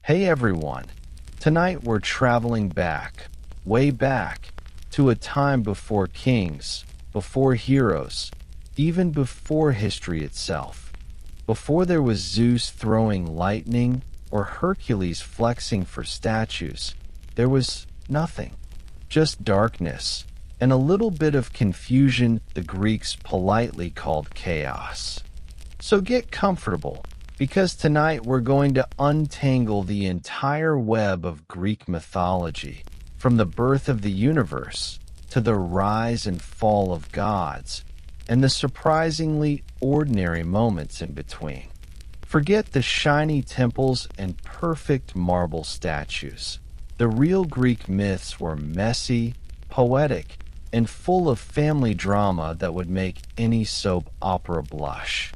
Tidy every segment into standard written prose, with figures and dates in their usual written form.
Hey everyone, tonight we're traveling back, way back, to a time before kings, before heroes, even before history itself. Before there was Zeus throwing lightning or Hercules flexing for statues, there was nothing, just darkness, and a little bit of confusion the Greeks politely called chaos. So get comfortable, because tonight we're going to untangle the entire web of Greek mythology, from the birth of the universe to the rise and fall of gods, and the surprisingly ordinary moments in between. Forget the shiny temples and perfect marble statues. The real Greek myths were messy, poetic, and full of family drama that would make any soap opera blush.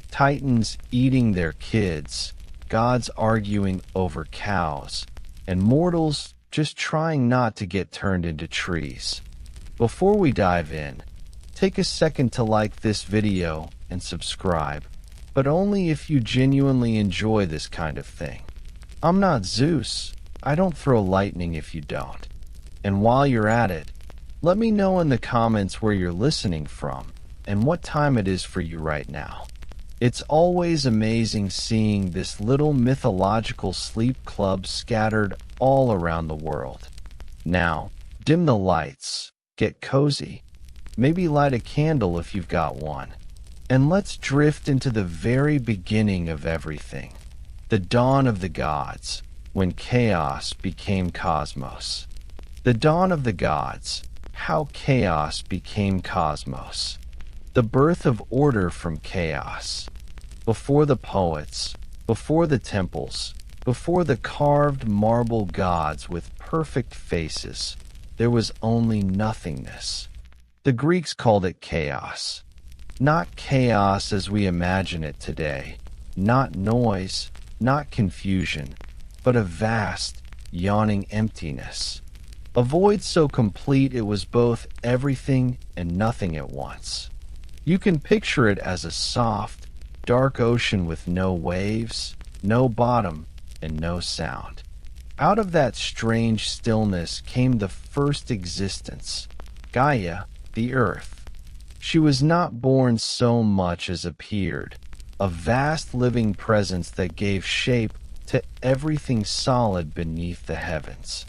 Titans eating their kids, gods arguing over cows, and mortals just trying not to get turned into trees. Before we dive in, take a second to like this video and subscribe, but only if you genuinely enjoy this kind of thing. I'm not Zeus. I don't throw lightning if you don't. And while you're at it, let me know in the comments where you're listening from and what time it is for you right now. It's always amazing seeing this little mythological sleep club scattered all around the world. Now, dim the lights, get cozy, maybe light a candle if you've got one, and let's drift into the very beginning of everything, the dawn of the gods, when chaos became cosmos. The dawn of the gods, how chaos became cosmos. The birth of order from chaos. Before the poets, before the temples, before the carved marble gods with perfect faces, there was only nothingness. The Greeks called it chaos. Not chaos as we imagine it today, not noise, not confusion, but a vast, yawning emptiness. A void so complete it was both everything and nothing at once. You can picture it as a soft, dark ocean with no waves, no bottom, and no sound. Out of that strange stillness came the first existence, Gaia, the earth. She was not born so much as appeared, a vast living presence that gave shape to everything solid beneath the heavens.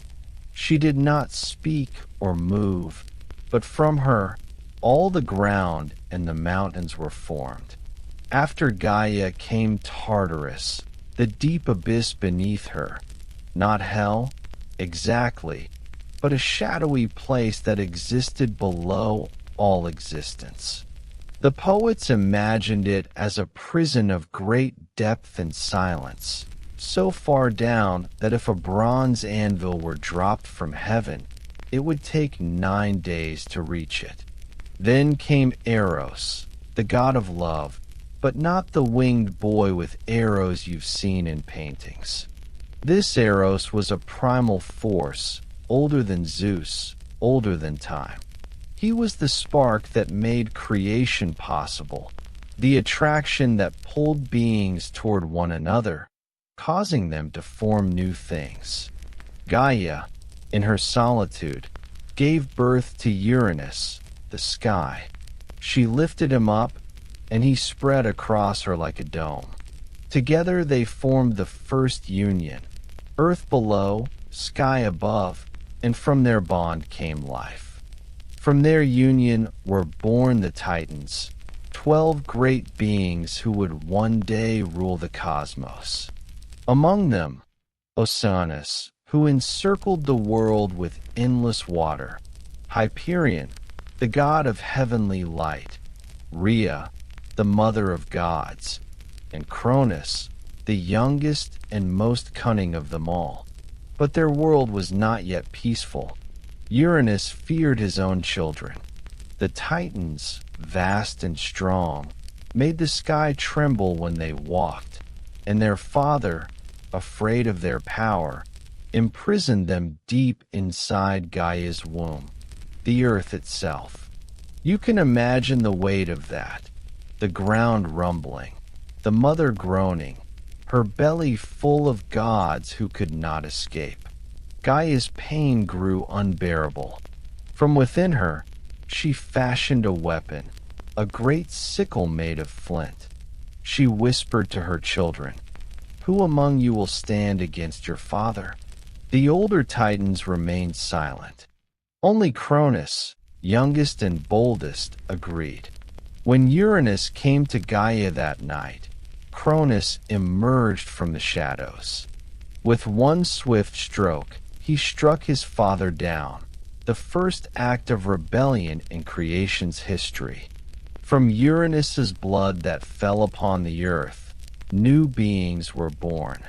She did not speak or move, but from her, all the ground and the mountains were formed. After Gaia came Tartarus, the deep abyss beneath her. Not hell, exactly, but a shadowy place that existed below all existence. The poets imagined it as a prison of great depth and silence, so far down that if a bronze anvil were dropped from heaven, it would take 9 days to reach it. Then came Eros, the god of love, but not the winged boy with arrows you've seen in paintings. This Eros was a primal force, older than Zeus, older than time. He was the spark that made creation possible, the attraction that pulled beings toward one another, causing them to form new things. Gaia, in her solitude, gave birth to Uranus, the sky. She lifted him up, and he spread across her like a dome. Together they formed the first union, earth below, sky above, and from their bond came life. From their union were born the Titans, 12 great beings who would one day rule the cosmos. Among them, Oceanus, who encircled the world with endless water, Hyperion, the god of heavenly light, Rhea, the mother of gods, and Cronus, the youngest and most cunning of them all. But their world was not yet peaceful. Uranus feared his own children. The Titans, vast and strong, made the sky tremble when they walked, and their father, afraid of their power, imprisoned them deep inside Gaia's womb, the earth itself. You can imagine the weight of that, the ground rumbling, the mother groaning, her belly full of gods who could not escape. Gaia's pain grew unbearable. From within her, she fashioned a weapon, a great sickle made of flint. She whispered to her children, "Who among you will stand against your father?" The older Titans remained silent. Only Cronus, youngest and boldest, agreed. When Uranus came to Gaia that night, Cronus emerged from the shadows. With one swift stroke, he struck his father down, the first act of rebellion in creation's history. From Uranus's blood that fell upon the earth, new beings were born.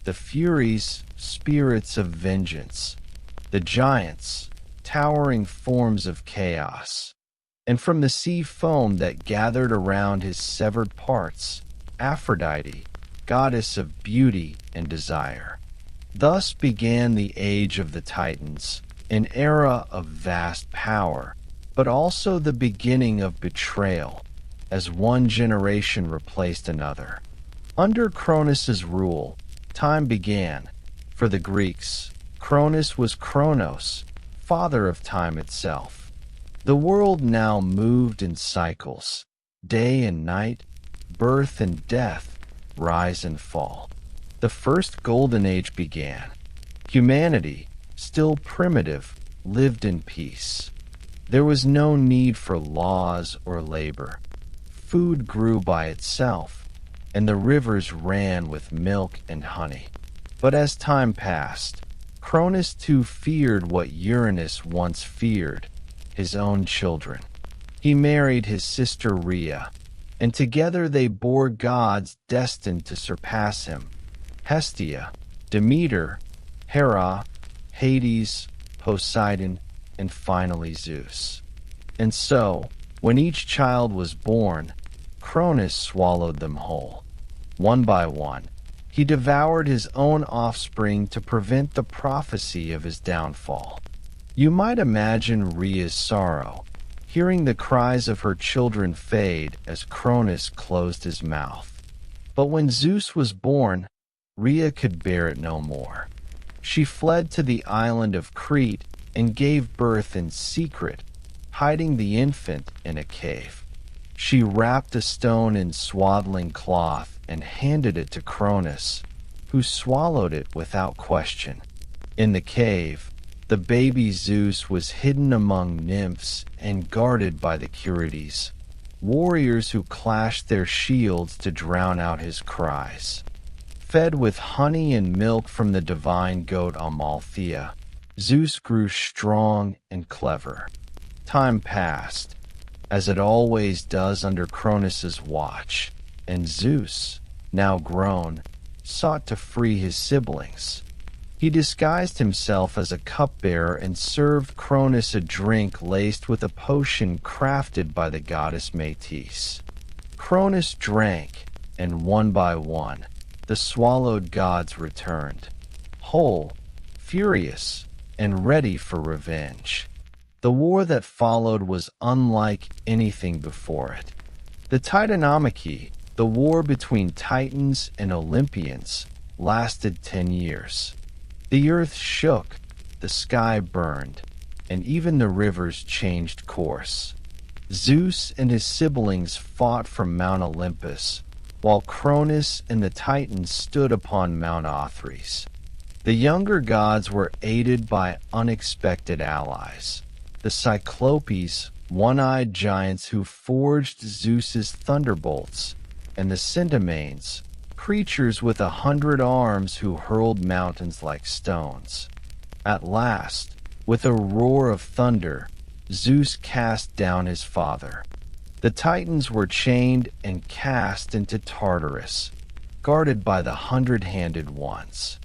The Furies, spirits of vengeance. The giants, towering forms of chaos. And from the sea foam that gathered around his severed parts, Aphrodite, goddess of beauty and desire. Thus began the age of the Titans, an era of vast power, but also the beginning of betrayal, as one generation replaced another. Under Cronus's rule, time began. For the Greeks, Cronus was Kronos, father of time itself. The world now moved in cycles, day and night, birth and death, rise and fall. The first golden age began. Humanity, still primitive, lived in peace. There was no need for laws or labor. Food grew by itself, and the rivers ran with milk and honey. But as time passed, Cronus too feared what Uranus once feared, his own children. He married his sister Rhea, and together they bore gods destined to surpass him: Hestia, Demeter, Hera, Hades, Poseidon, and finally Zeus. And so, when each child was born, Cronus swallowed them whole. One by one, he devoured his own offspring to prevent the prophecy of his downfall. You might imagine Rhea's sorrow, hearing the cries of her children fade as Cronus closed his mouth. But when Zeus was born, Rhea could bear it no more. She fled to the island of Crete and gave birth in secret, hiding the infant in a cave. She wrapped a stone in swaddling cloth and handed it to Cronus, who swallowed it without question. In the cave, the baby Zeus was hidden among nymphs and guarded by the Curetes, warriors who clashed their shields to drown out his cries. Fed with honey and milk from the divine goat Amalthea, Zeus grew strong and clever. Time passed, as it always does under Cronus's watch, and Zeus, now grown, sought to free his siblings. He disguised himself as a cupbearer and served Cronus a drink laced with a potion crafted by the goddess Métis. Cronus drank, and one by one, the swallowed gods returned, whole, furious, and ready for revenge. The war that followed was unlike anything before it. The Titanomachy, the war between Titans and Olympians, lasted 10 years. The earth shook, the sky burned, and even the rivers changed course. Zeus and his siblings fought from Mount Olympus, while Cronus and the Titans stood upon Mount Othries. The younger gods were aided by unexpected allies. The Cyclopes, one-eyed giants who forged Zeus's thunderbolts, and the Centamenes, creatures with 100 arms who hurled mountains like stones. At last, with a roar of thunder, Zeus cast down his father. The Titans were chained and cast into Tartarus, guarded by the 100-handed ones.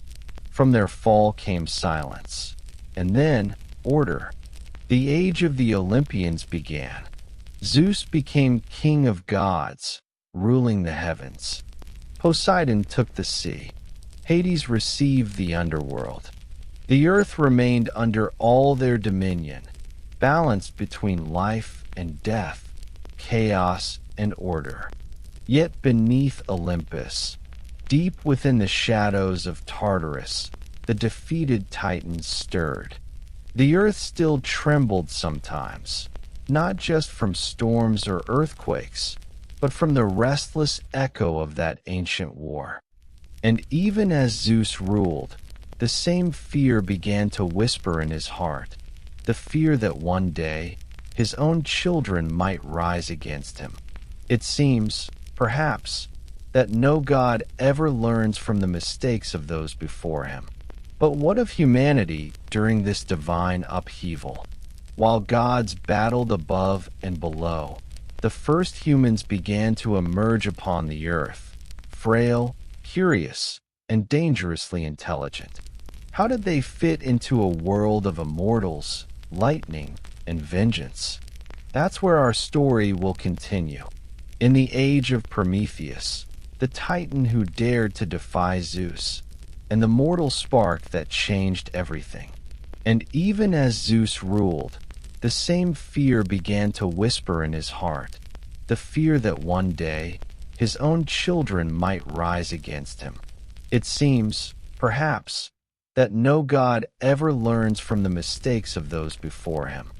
From their fall came silence, and then order. The age of the Olympians began. Zeus became king of gods, ruling the heavens. Poseidon took the sea. Hades received the underworld. The earth remained under all their dominion, balanced between life and death, chaos and order. Yet beneath Olympus, Deep within the shadows of Tartarus, the defeated Titans stirred. The earth still trembled sometimes, not just from storms or earthquakes, but from the restless echo of that ancient war. And even as Zeus ruled, the same fear began to whisper in his heart, the fear that one day his own children might rise against him. It seems, perhaps, that no god ever learns from the mistakes of those before him. But what of humanity during this divine upheaval? While gods battled above and below, the first humans began to emerge upon the earth, frail, curious, and dangerously intelligent. How did they fit into a world of immortals, lightning, and vengeance? That's where our story will continue. In the age of Prometheus, the Titan who dared to defy Zeus, and the mortal spark that changed everything. And even as Zeus ruled, the same fear began to whisper in his heart, the fear that one day his own children might rise against him. It seems, perhaps, that no god ever learns from the mistakes of those before him.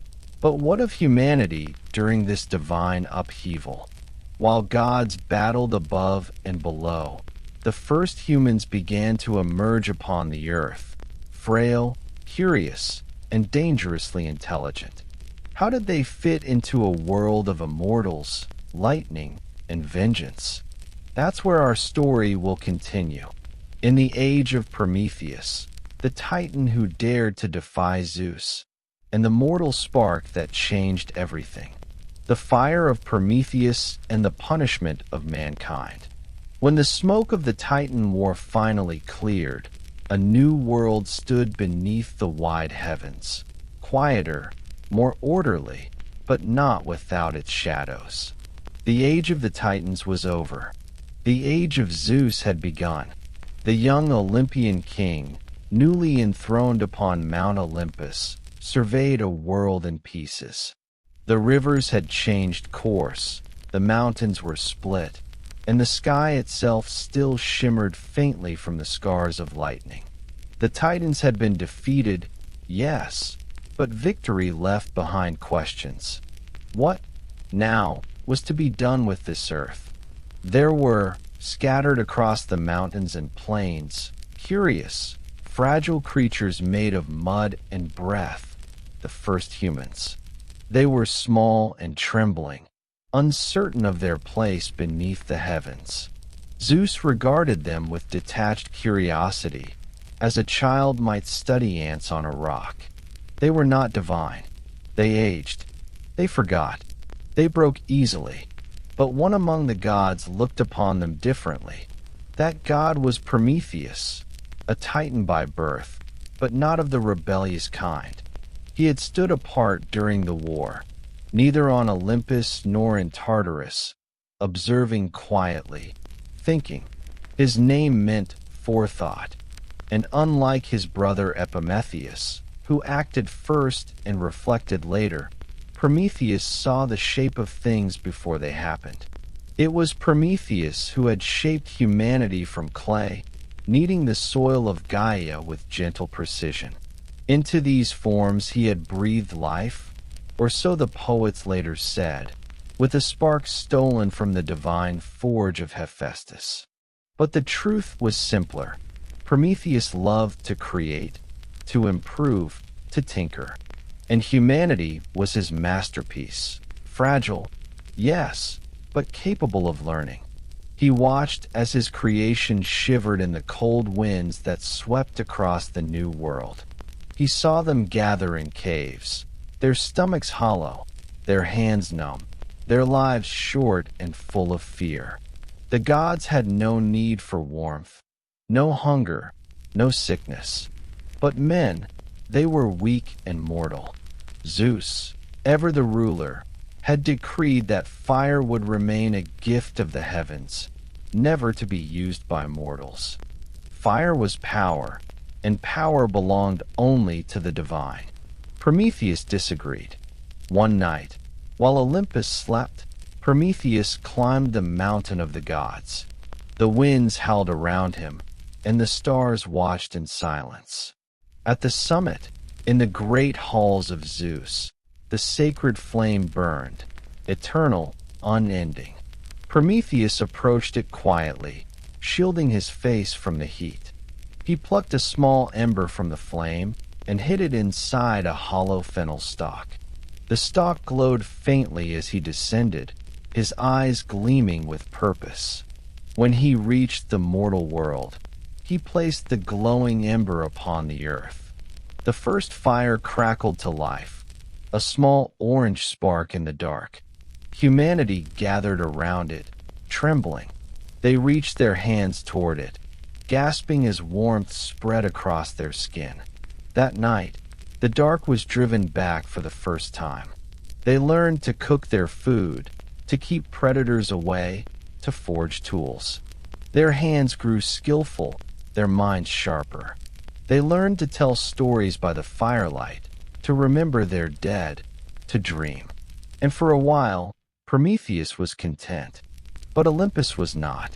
But what of humanity during this divine upheaval? While gods battled above and below, the first humans began to emerge upon the earth, frail, curious, and dangerously intelligent. How did they fit into a world of immortals, lightning, and vengeance? That's where our story will continue. In the age of Prometheus, the Titan who dared to defy Zeus, and the mortal spark that changed everything. The fire of Prometheus and the punishment of mankind. When the smoke of the Titan War finally cleared, a new world stood beneath the wide heavens, quieter, more orderly, but not without its shadows. The age of the Titans was over. The age of Zeus had begun. The young Olympian king, newly enthroned upon Mount Olympus, surveyed a world in pieces. The rivers had changed course, the mountains were split, and the sky itself still shimmered faintly from the scars of lightning. The Titans had been defeated, yes, but victory left behind questions. What, now, was to be done with this earth? There were, scattered across the mountains and plains, curious, fragile creatures made of mud and breath, the first humans. They were small and trembling, uncertain of their place beneath the heavens. Zeus regarded them with detached curiosity, as a child might study ants on a rock. They were not divine. They aged. They forgot. They broke easily. But one among the gods looked upon them differently. That god was Prometheus, a Titan by birth, but not of the rebellious kind. He had stood apart during the war, neither on Olympus nor in Tartarus, observing quietly, thinking. His name meant forethought, and unlike his brother Epimetheus, who acted first and reflected later, Prometheus saw the shape of things before they happened. It was Prometheus who had shaped humanity from clay, kneading the soil of Gaia with gentle precision. Into these forms he had breathed life, or so the poets later said, with a spark stolen from the divine forge of Hephaestus. But the truth was simpler. Prometheus loved to create, to improve, to tinker. And humanity was his masterpiece. Fragile, yes, but capable of learning. He watched as his creation shivered in the cold winds that swept across the new world. He saw them gather in caves, their stomachs hollow, their hands numb, their lives short and full of fear. The gods had no need for warmth, no hunger, no sickness. But men, they were weak and mortal. Zeus, ever the ruler, had decreed that fire would remain a gift of the heavens, never to be used by mortals. Fire was power, and power belonged only to the divine. Prometheus disagreed. One night, while Olympus slept, Prometheus climbed the mountain of the gods. The winds howled around him, and the stars watched in silence. At the summit, in the great halls of Zeus, the sacred flame burned, eternal, unending. Prometheus approached it quietly, shielding his face from the heat. He plucked a small ember from the flame and hid it inside a hollow fennel stalk. The stalk glowed faintly as he descended, his eyes gleaming with purpose. When he reached the mortal world, he placed the glowing ember upon the earth. The first fire crackled to life, a small orange spark in the dark. Humanity gathered around it, trembling. They reached their hands toward it, gasping as warmth spread across their skin. That night, the dark was driven back for the first time. They learned to cook their food, to keep predators away, to forge tools. Their hands grew skillful, their minds sharper. They learned to tell stories by the firelight, to remember their dead, to dream. And for a while, Prometheus was content. But Olympus was not.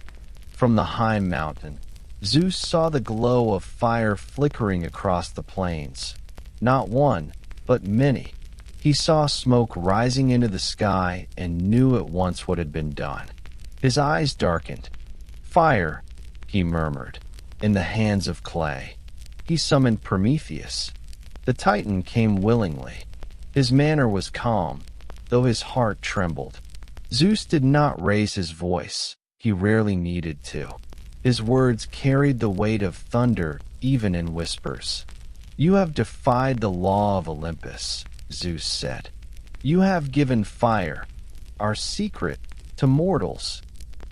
From the high mountain, Zeus saw the glow of fire flickering across the plains. Not one, but many. He saw smoke rising into the sky and knew at once what had been done. His eyes darkened. "Fire," he murmured, "in the hands of clay." He summoned Prometheus. The Titan came willingly. His manner was calm, though his heart trembled. Zeus did not raise his voice. He rarely needed to. His words carried the weight of thunder, even in whispers. "You have defied the law of Olympus," Zeus said. "You have given fire, our secret, to mortals.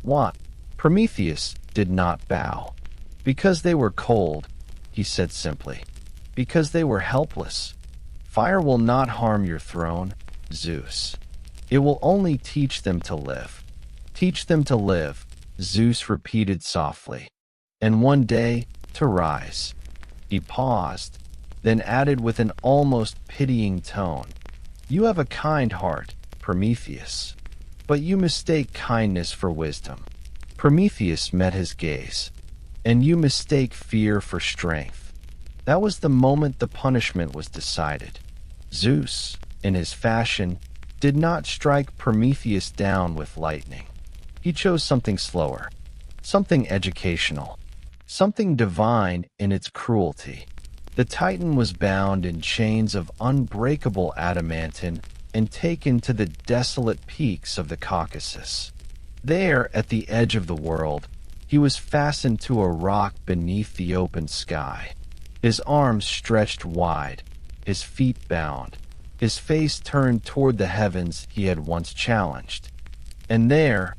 What?" Prometheus did not bow. "Because they were cold," he said simply. "Because they were helpless. Fire will not harm your throne, Zeus. It will only teach them to live." "Teach them to live," Zeus repeated softly. "And one day, to rise." He paused, then added with an almost pitying tone, "You have a kind heart, Prometheus. But you mistake kindness for wisdom." Prometheus met his gaze. "And you mistake fear for strength." That was the moment the punishment was decided. Zeus, in his fashion, did not strike Prometheus down with lightning. He chose something slower, something educational, something divine in its cruelty. The Titan was bound in chains of unbreakable adamantine and taken to the desolate peaks of the Caucasus. There, at the edge of the world, he was fastened to a rock beneath the open sky. His arms stretched wide, his feet bound, his face turned toward the heavens he had once challenged. And there,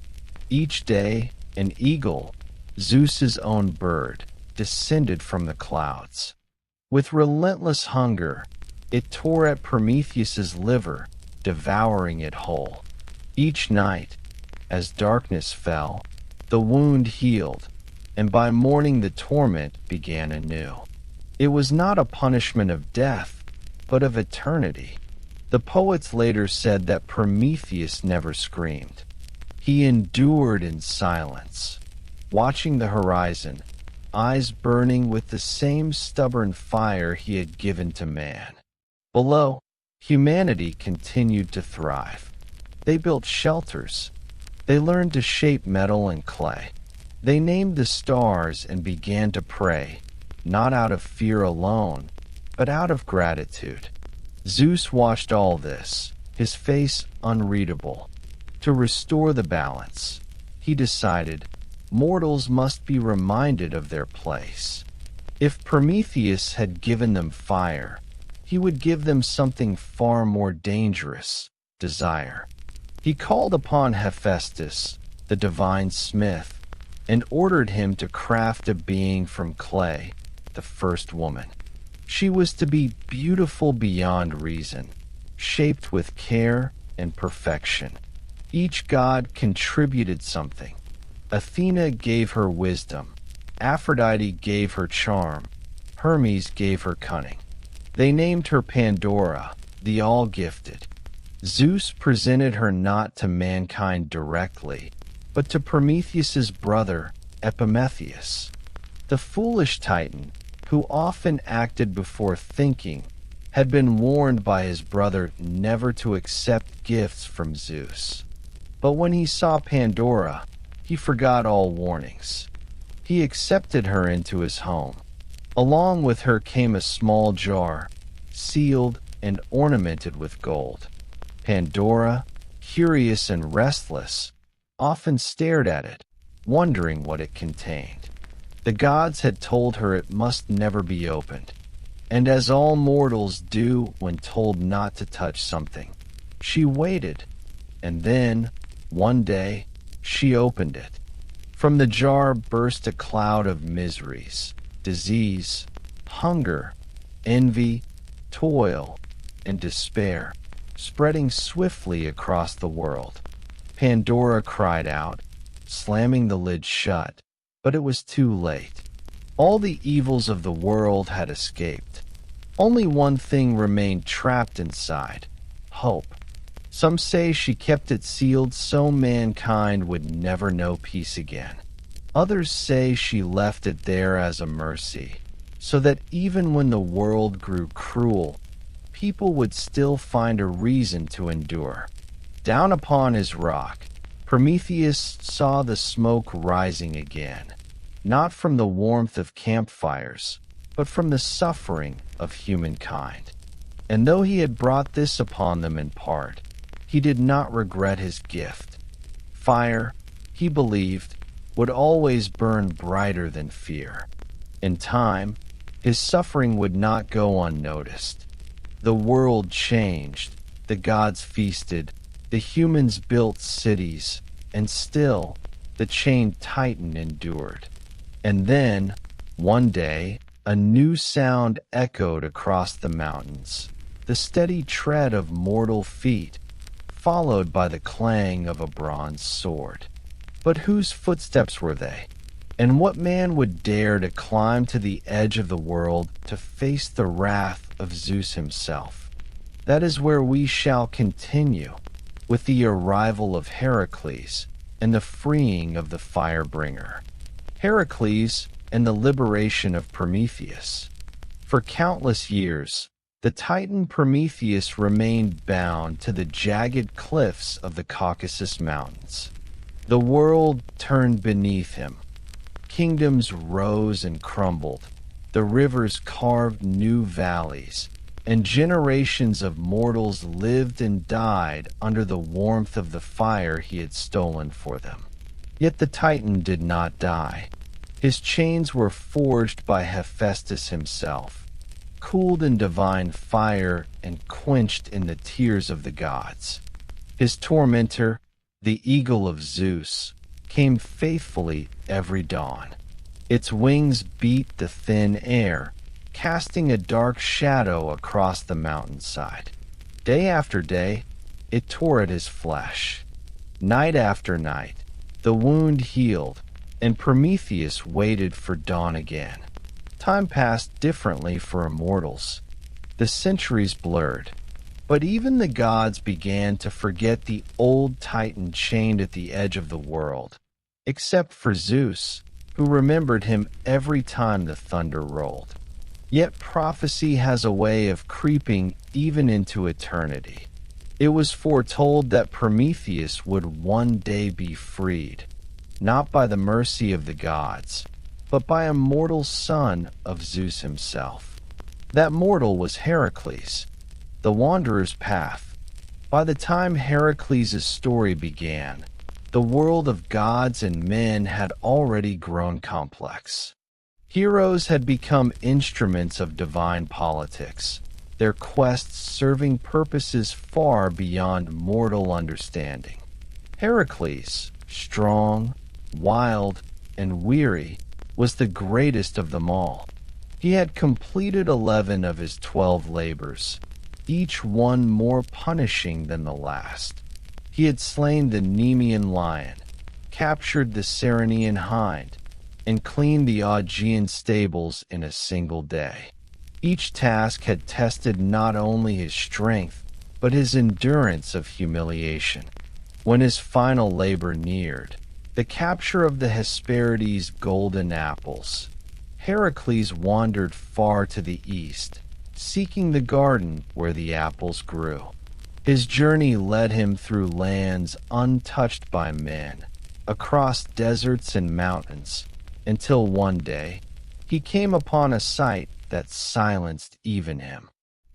each day, an eagle, Zeus's own bird, descended from the clouds. With relentless hunger, it tore at Prometheus's liver, devouring it whole. Each night, as darkness fell, the wound healed, and by morning the torment began anew. It was not a punishment of death, but of eternity. The poets later said that Prometheus never screamed. He endured in silence, watching the horizon, eyes burning with the same stubborn fire he had given to man. Below, humanity continued to thrive. They built shelters. They learned to shape metal and clay. They named the stars and began to pray, not out of fear alone, but out of gratitude. Zeus watched all this, his face unreadable. To restore the balance, he decided, mortals must be reminded of their place. If Prometheus had given them fire, he would give them something far more dangerous, desire. He called upon Hephaestus, the divine smith, and ordered him to craft a being from clay, the first woman. She was to be beautiful beyond reason, shaped with care and perfection. Each god contributed something. Athena gave her wisdom, Aphrodite gave her charm, Hermes gave her cunning. They named her Pandora, the all-gifted. Zeus presented her not to mankind directly, but to Prometheus's brother, Epimetheus. The foolish Titan, who often acted before thinking, had been warned by his brother never to accept gifts from Zeus. But when he saw Pandora, he forgot all warnings. He accepted her into his home. Along with her came a small jar, sealed and ornamented with gold. Pandora, curious and restless, often stared at it, wondering what it contained. The gods had told her it must never be opened, and as all mortals do when told not to touch something, she waited, and then, one day, she opened it. From the jar burst a cloud of miseries, disease, hunger, envy, toil, and despair, spreading swiftly across the world. Pandora cried out, slamming the lid shut, but it was too late. All the evils of the world had escaped. Only one thing remained trapped inside: hope. Some say she kept it sealed so mankind would never know peace again. Others say she left it there as a mercy, so that even when the world grew cruel, people would still find a reason to endure. Down upon his rock, Prometheus saw the smoke rising again, not from the warmth of campfires, but from the suffering of humankind. And though he had brought this upon them in part, he did not regret his gift. Fire, he believed, would always burn brighter than fear. In time, his suffering would not go unnoticed. The world changed, the gods feasted, the humans built cities, and still, the chained Titan endured. And then, one day, a new sound echoed across the mountains, the steady tread of mortal feet, followed by the clang of a bronze sword. But whose footsteps were they? And what man would dare to climb to the edge of the world to face the wrath of Zeus himself? That is where we shall continue, with the arrival of Hercules and the freeing of the Firebringer. Hercules and the liberation of Prometheus. For countless years, the Titan Prometheus remained bound to the jagged cliffs of the Caucasus Mountains. The world turned beneath him. Kingdoms rose and crumbled. The rivers carved new valleys, and generations of mortals lived and died under the warmth of the fire he had stolen for them. Yet the Titan did not die. His chains were forged by Hephaestus himself, cooled in divine fire and quenched in the tears of the gods. His tormentor, the eagle of Zeus, came faithfully every dawn. Its wings beat the thin air, casting a dark shadow across the mountainside. Day after day, it tore at his flesh. Night after night, the wound healed, and Prometheus waited for dawn again. Time passed differently for immortals. The centuries blurred, but even the gods began to forget the old Titan chained at the edge of the world, except for Zeus, who remembered him every time the thunder rolled. Yet prophecy has a way of creeping even into eternity. It was foretold that Prometheus would one day be freed, not by the mercy of the gods, but by a mortal son of Zeus himself. That mortal was Hercules, the wanderer's path. By the time Hercules' story began, the world of gods and men had already grown complex. Heroes had become instruments of divine politics, their quests serving purposes far beyond mortal understanding. Hercules, strong, wild, and weary, was the greatest of them all. He had completed 11 of his 12 labors, each one more punishing than the last. He had slain the Nemean lion, captured the Ceryneian hind, and cleaned the Augean stables in a single day. Each task had tested not only his strength, but his endurance of humiliation. When his final labor neared, The capture of the Hesperides' golden apples. Heracles wandered far to the east, seeking the garden where the apples grew. His journey led him through lands untouched by men, across deserts and mountains, until one day he came upon a sight that silenced even him.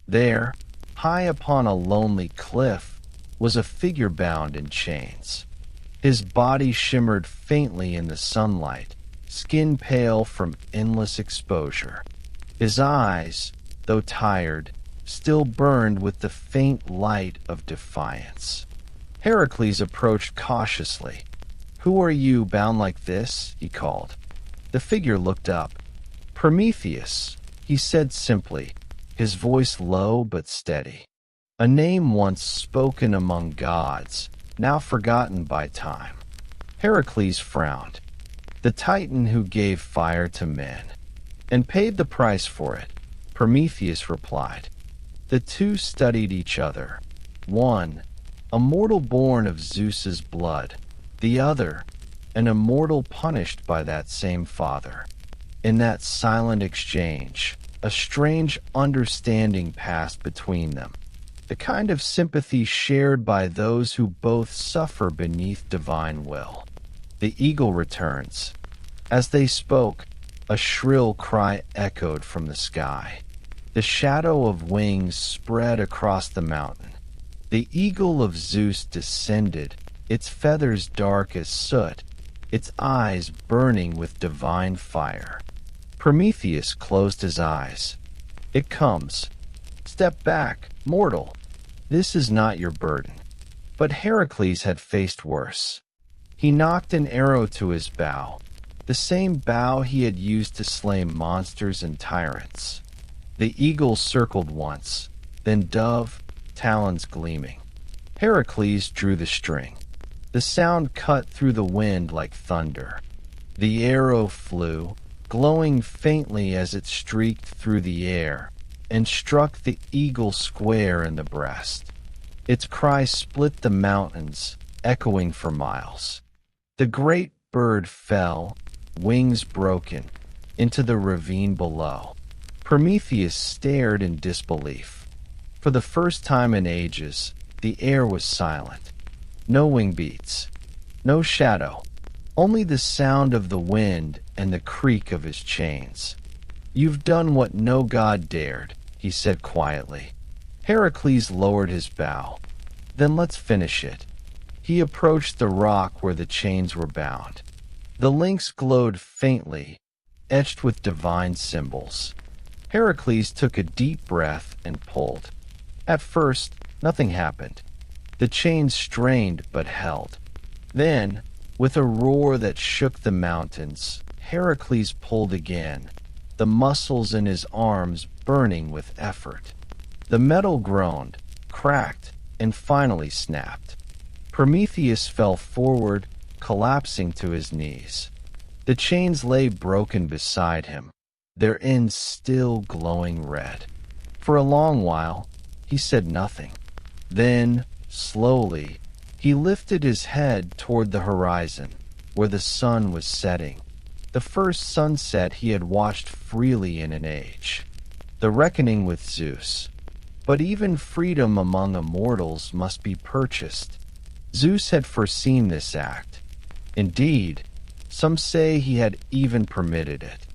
There, high upon a lonely cliff, was a figure bound in chains. His body shimmered faintly in the sunlight, skin pale from endless exposure. His eyes, though tired, still burned with the faint light of defiance. Heracles approached cautiously. "Who are you, bound like this?" he called. The figure looked up. "Prometheus," he said simply, his voice low but steady. A name once spoken among gods, now forgotten by time. Heracles frowned. "The Titan who gave fire to men, and paid the price for it," Prometheus replied. The two studied each other. One, a mortal born of Zeus's blood. The other, an immortal punished by that same father. In that silent exchange, a strange understanding passed between them, the kind of sympathy shared by those who both suffer beneath divine will. The eagle returns. As they spoke, a shrill cry echoed from the sky. The shadow of wings spread across the mountain. The eagle of Zeus descended, its feathers dark as soot, its eyes burning with divine fire. Prometheus closed his eyes. "It comes. Step back, mortal. This is not your burden." But Heracles had faced worse. He knocked an arrow to his bow, the same bow he had used to slay monsters and tyrants. The eagle circled once, then dove, talons gleaming. Heracles drew the string. The sound cut through the wind like thunder. The arrow flew, glowing faintly as it streaked through the air, and struck the eagle square in the breast. Its cry split the mountains, echoing for miles. The great bird fell, wings broken, into the ravine below. Prometheus stared in disbelief. For the first time in ages, the air was silent. No wing beats, no shadow, only the sound of the wind and the creak of his chains. "You've done what no god dared," he said quietly. Heracles lowered his bow. "Then let's finish it." He approached the rock where the chains were bound. The links glowed faintly, etched with divine symbols. Heracles took a deep breath and pulled. At first, nothing happened. The chains strained but held. Then, with a roar that shook the mountains, Heracles pulled again, the muscles in his arms burning with effort. The metal groaned, cracked, and finally snapped. Prometheus fell forward, collapsing to his knees. The chains lay broken beside him, their ends still glowing red. For a long while, he said nothing. Then, slowly, he lifted his head toward the horizon, where the sun was setting. The first sunset he had watched freely in an age. The reckoning with Zeus. But even freedom among immortals must be purchased. Zeus had foreseen this act. Indeed, some say he had even permitted it.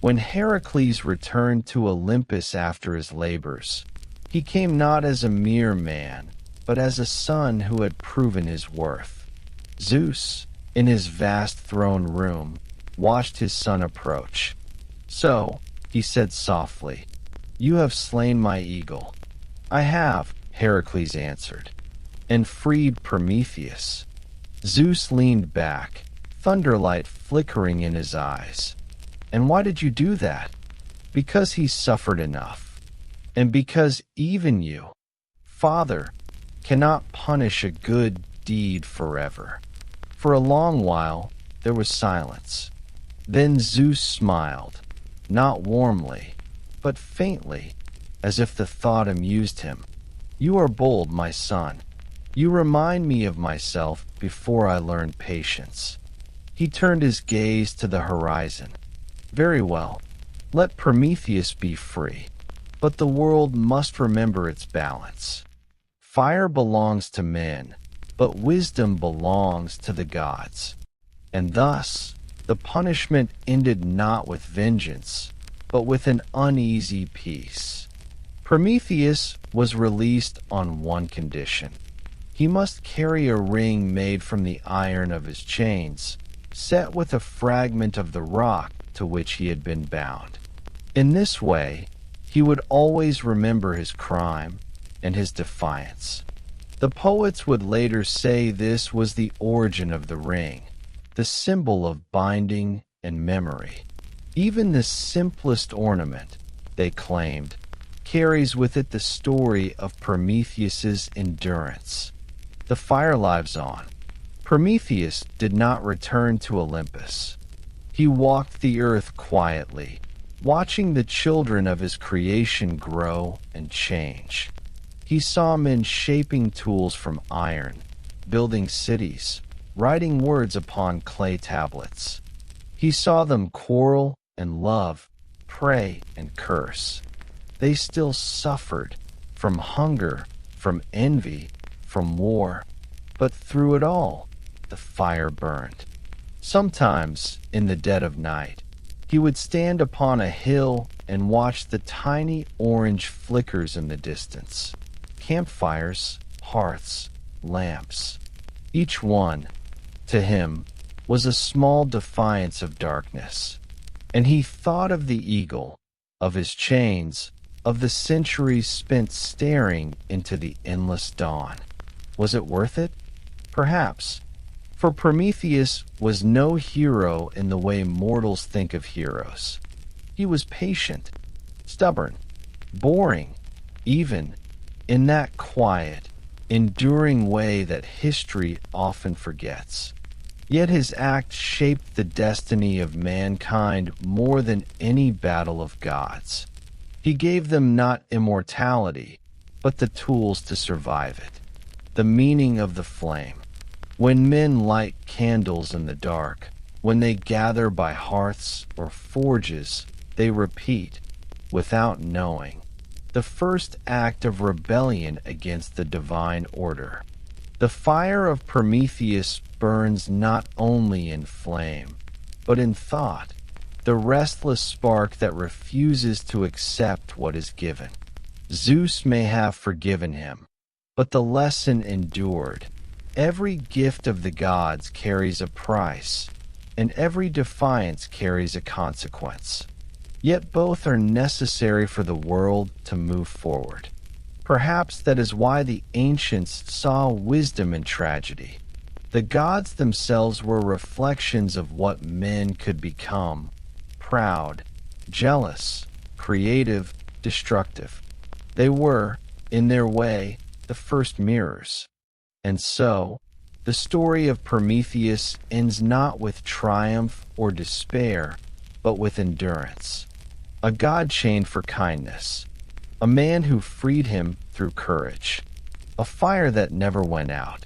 When Heracles returned to Olympus after his labors, he came not as a mere man, but as a son who had proven his worth. Zeus, in his vast throne room, watched his son approach. "So," he said softly, "you have slain my eagle." "I have," Heracles answered, "and freed Prometheus." Zeus leaned back, thunderlight flickering in his eyes. "And why did you do that?" "Because he suffered enough. And because even you, Father, cannot punish a good deed forever." For a long while, there was silence. Then Zeus smiled, not warmly, but faintly, as if the thought amused him. "You are bold, my son. You remind me of myself before I learned patience." He turned his gaze to the horizon. Very well, let Prometheus be free, but the world must remember its balance. Fire belongs to men, but wisdom belongs to the gods. And thus, the punishment ended not with vengeance, but with an uneasy peace. Prometheus was released on one condition. He must carry a ring made from the iron of his chains, set with a fragment of the rock to which he had been bound. In this way, he would always remember his crime and his defiance. The poets would later say this was the origin of the ring, the symbol of binding and memory. Even the simplest ornament, they claimed, carries with it the story of Prometheus's endurance. The fire lives on. Prometheus did not return to Olympus. He walked the earth quietly, watching the children of his creation grow and change. He saw men shaping tools from iron, building cities, writing words upon clay tablets. He saw them quarrel and love, pray and curse. They still suffered from hunger, from envy, from war, but through it all, the fire burned. Sometimes, in the dead of night, he would stand upon a hill and watch the tiny orange flickers in the distance. Campfires, hearths, lamps. Each one, to him, was a small defiance of darkness. And he thought of the eagle, of his chains, of the centuries spent staring into the endless dawn. Was it worth it? Perhaps. For Prometheus was no hero in the way mortals think of heroes. He was patient, stubborn, boring, even in that quiet, enduring way that history often forgets. Yet his act shaped the destiny of mankind more than any battle of gods. He gave them not immortality, but the tools to survive it, the meaning of the flame. When men light candles in the dark, when they gather by hearths or forges, they repeat, without knowing, the first act of rebellion against the divine order. The fire of Prometheus burns not only in flame, but in thought, the restless spark that refuses to accept what is given. Zeus may have forgiven him, but the lesson endured. Every gift of the gods carries a price, and every defiance carries a consequence. Yet both are necessary for the world to move forward. Perhaps that is why the ancients saw wisdom in tragedy. The gods themselves were reflections of what men could become: proud, jealous, creative, destructive. They were, in their way, the first mirrors. And so, the story of Prometheus ends not with triumph or despair, but with endurance. A god chained for kindness. A man who freed him through courage. A fire that never went out.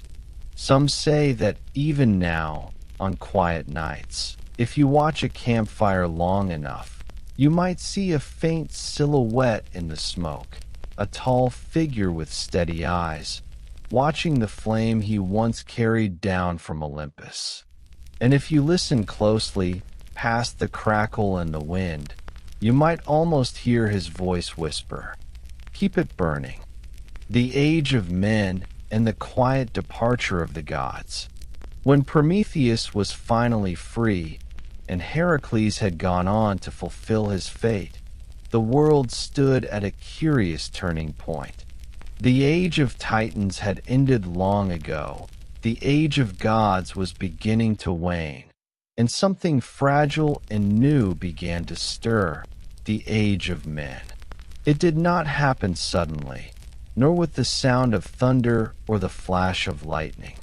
Some say that even now, on quiet nights, if you watch a campfire long enough, you might see a faint silhouette in the smoke, a tall figure with steady eyes, watching the flame he once carried down from Olympus. And if you listen closely, past the crackle and the wind, you might almost hear his voice whisper, "Keep it burning." The age of men and the quiet departure of the gods. When Prometheus was finally free, and Hercules had gone on to fulfill his fate, the world stood at a curious turning point. The age of Titans had ended long ago. The age of gods was beginning to wane, and something fragile and new began to stir: the age of men. It did not happen suddenly, nor with the sound of thunder or the flash of lightning.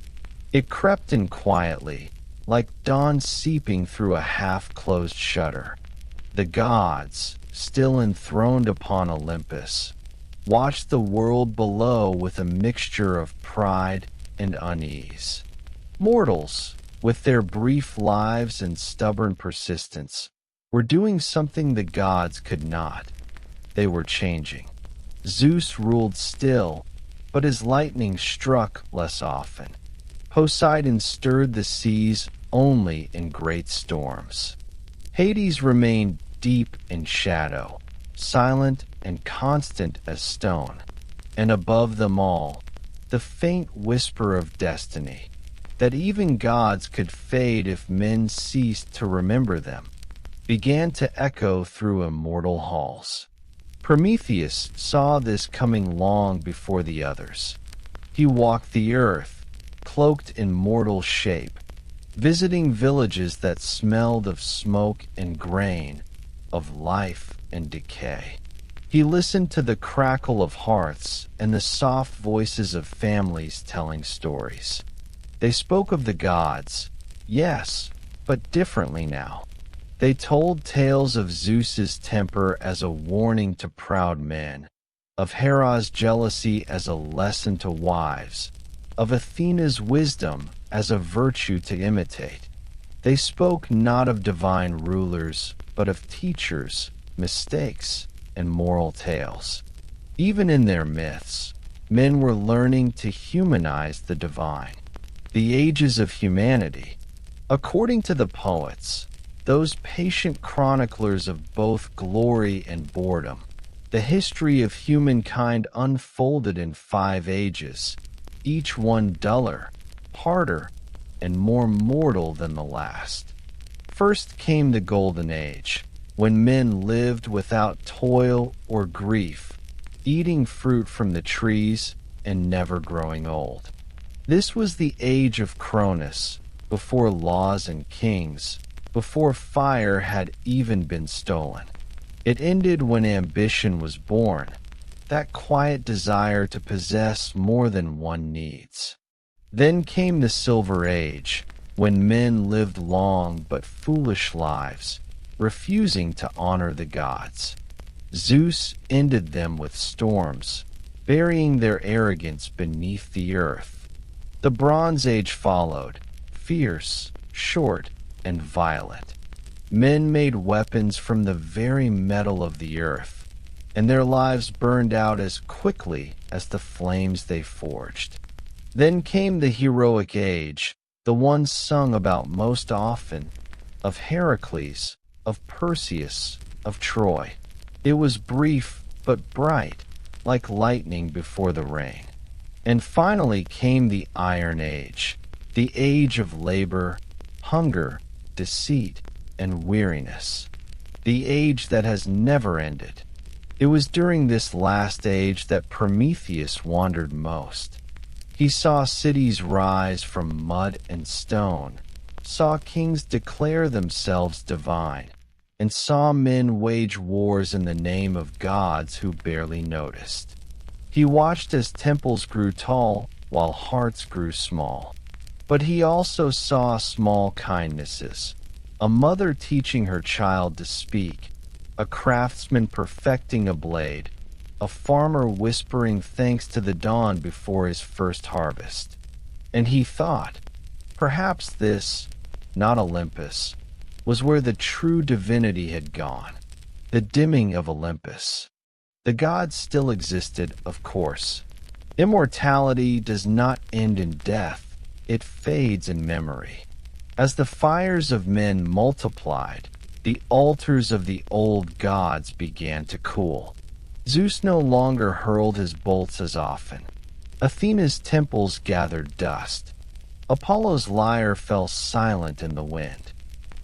It crept in quietly, like dawn seeping through a half-closed shutter. The gods, still enthroned upon Olympus, watched the world below with a mixture of pride and unease. Mortals, with their brief lives and stubborn persistence, were doing something the gods could not. They were changing. Zeus ruled still, but his lightning struck less often. Poseidon stirred the seas only in great storms. Hades remained deep in shadow, silent and constant as stone. And above them all, the faint whisper of destiny, that even gods could fade if men ceased to remember them, began to echo through immortal halls. Prometheus saw this coming long before the others. He walked the earth, cloaked in mortal shape, visiting villages that smelled of smoke and grain, of life and decay. He listened to the crackle of hearths and the soft voices of families telling stories. They spoke of the gods, yes, but differently now. They told tales of Zeus's temper as a warning to proud men, of Hera's jealousy as a lesson to wives, of Athena's wisdom as a virtue to imitate. They spoke not of divine rulers, but of teachers, mistakes, and moral tales. Even in their myths, men were learning to humanize the divine. The ages of humanity, according to the poets, those patient chroniclers of both glory and boredom, the history of humankind unfolded in 5 ages, each one duller, harder, and more mortal than the last. First came the Golden Age, when men lived without toil or grief, eating fruit from the trees and never growing old. This was the age of Cronus, before laws and kings, before fire had even been stolen. It ended when ambition was born, that quiet desire to possess more than one needs. Then came the Silver Age, when men lived long but foolish lives, refusing to honor the gods. Zeus ended them with storms, burying their arrogance beneath the earth. The Bronze Age followed, fierce, short, and violent. Men made weapons from the very metal of the earth, and their lives burned out as quickly as the flames they forged. Then came the Heroic Age, the one sung about most often, of Hercules, of Perseus, of Troy. It was brief but bright, like lightning before the rain. And finally came the Iron Age, the age of labor, hunger, deceit, and weariness, the age that has never ended. It was during this last age that Prometheus wandered most. He saw cities rise from mud and stone, saw kings declare themselves divine, and saw men wage wars in the name of gods who barely noticed. He watched as temples grew tall while hearts grew small. But he also saw small kindnesses, a mother teaching her child to speak, a craftsman perfecting a blade, a farmer whispering thanks to the dawn before his first harvest. And he thought, perhaps this, not Olympus, was where the true divinity had gone, the dimming of Olympus. The gods still existed, of course. Immortality does not end in death, it fades in memory. As the fires of men multiplied, the altars of the old gods began to cool. Zeus no longer hurled his bolts as often. Athena's temples gathered dust. Apollo's lyre fell silent in the wind.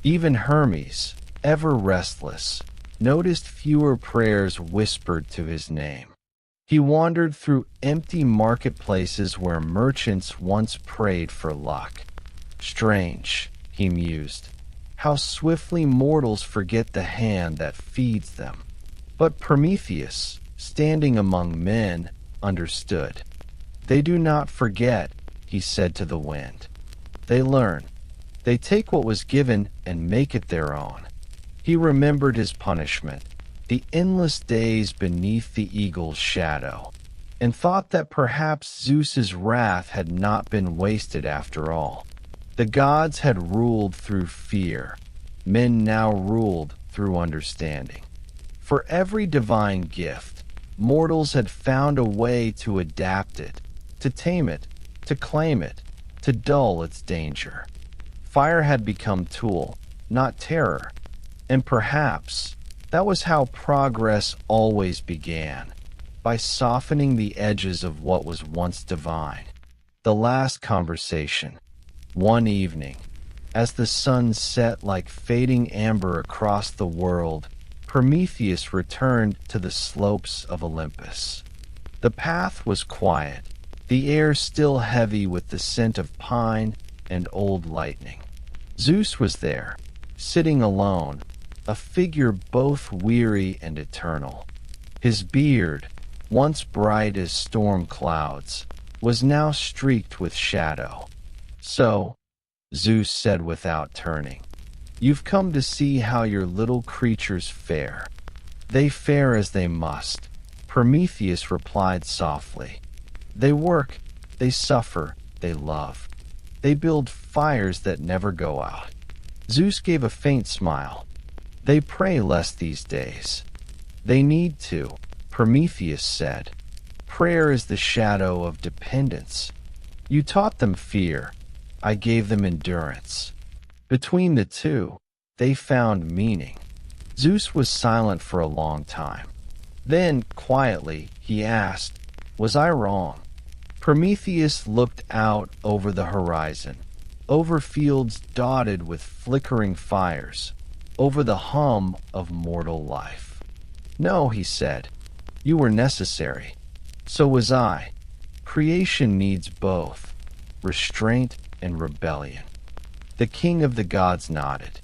Even Hermes, ever restless, noticed fewer prayers whispered to his name. He wandered through empty marketplaces where merchants once prayed for luck. Strange, he mused, how swiftly mortals forget the hand that feeds them. But Prometheus, standing among men, understood. They do not forget, he said to the wind. They learn. They take what was given and make it their own. He remembered his punishment, the endless days beneath the eagle's shadow, and thought that perhaps Zeus's wrath had not been wasted after all. The gods had ruled through fear. Men now ruled through understanding. For every divine gift, mortals had found a way to adapt it, to tame it, to claim it, to dull its danger. Fire had become tool, not terror. And perhaps that was how progress always began, by softening the edges of what was once divine. The last conversation. One evening, as the sun set like fading amber across the world, Prometheus returned to the slopes of Olympus. The path was quiet, the air still heavy with the scent of pine and old lightning. Zeus was there, sitting alone, a figure both weary and eternal. His beard, once bright as storm clouds, was now streaked with shadow. "So," Zeus said without turning, "you've come to see how your little creatures fare." "They fare as they must," Prometheus replied softly. "They work, they suffer, they love. They build fires that never go out." Zeus gave a faint smile. "They pray less these days." "They need to," Prometheus said. "Prayer is the shadow of dependence. You taught them fear. I gave them endurance. Between the two, they found meaning." Zeus was silent for a long time. Then, quietly, he asked, "Was I wrong?" Prometheus looked out over the horizon, over fields dotted with flickering fires, over the hum of mortal life. "No," he said, "you were necessary. So was I. Creation needs both, restraint and rebellion." The king of the gods nodded.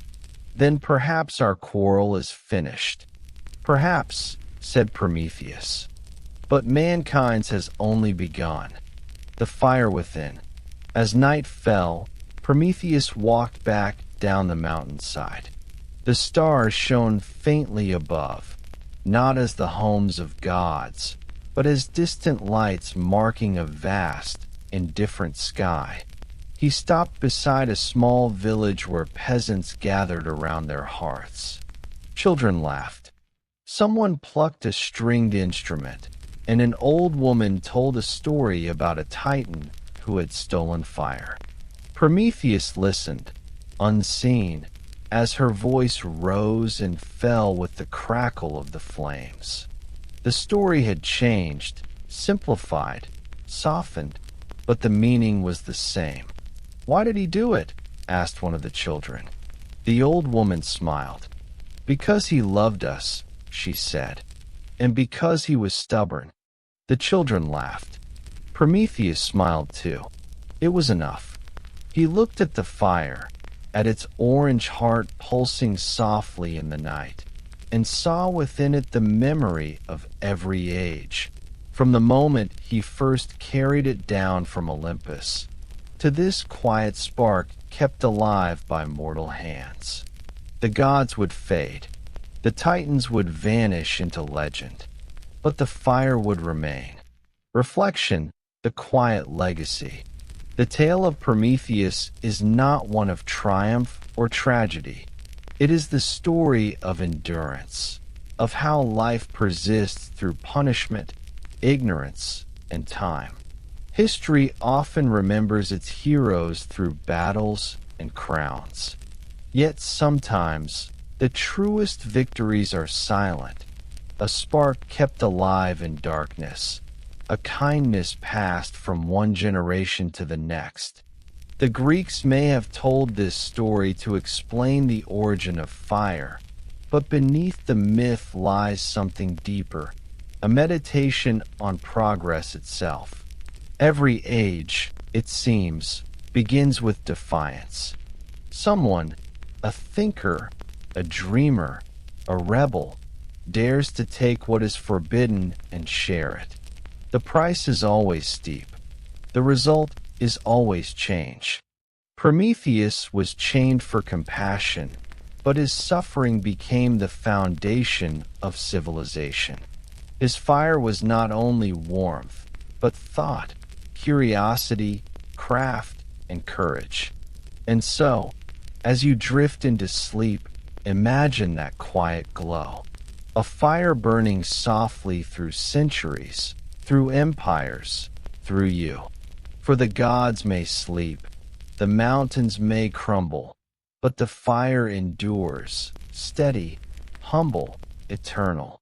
"Then perhaps our quarrel is finished." "Perhaps," said Prometheus. "But mankind's has only begun." The fire within. As night fell, Prometheus walked back down the mountainside. The stars shone faintly above, not as the homes of gods, but as distant lights marking a vast, indifferent sky. He stopped beside a small village where peasants gathered around their hearths. Children laughed. Someone plucked a stringed instrument, and an old woman told a story about a titan who had stolen fire. Prometheus listened, unseen, as her voice rose and fell with the crackle of the flames. The story had changed, simplified, softened, but the meaning was the same. "Why did he do it?" asked one of the children. The old woman smiled. "Because he loved us," she said, "and because he was stubborn." The children laughed. Prometheus smiled too. It was enough. He looked at the fire, at its orange heart pulsing softly in the night, and saw within it the memory of every age, from the moment he first carried it down from Olympus, to this quiet spark kept alive by mortal hands. The gods would fade, the titans would vanish into legend, but the fire would remain. Reflection, the quiet legacy. The tale of Prometheus is not one of triumph or tragedy. It is the story of endurance, of how life persists through punishment, ignorance, and time. History often remembers its heroes through battles and crowns. Yet sometimes, the truest victories are silent, a spark kept alive in darkness, a kindness passed from one generation to the next. The Greeks may have told this story to explain the origin of fire, but beneath the myth lies something deeper, a meditation on progress itself. Every age, it seems, begins with defiance. Someone, a thinker, a dreamer, a rebel, dares to take what is forbidden and share it. The price is always steep. The result is always change. Prometheus was chained for compassion, but his suffering became the foundation of civilization. His fire was not only warmth, but thought, curiosity, craft, and courage. And so, as you drift into sleep, imagine that quiet glow. A fire burning softly through centuries, through empires, through you. For the gods may sleep, the mountains may crumble, but the fire endures, steady, humble, eternal.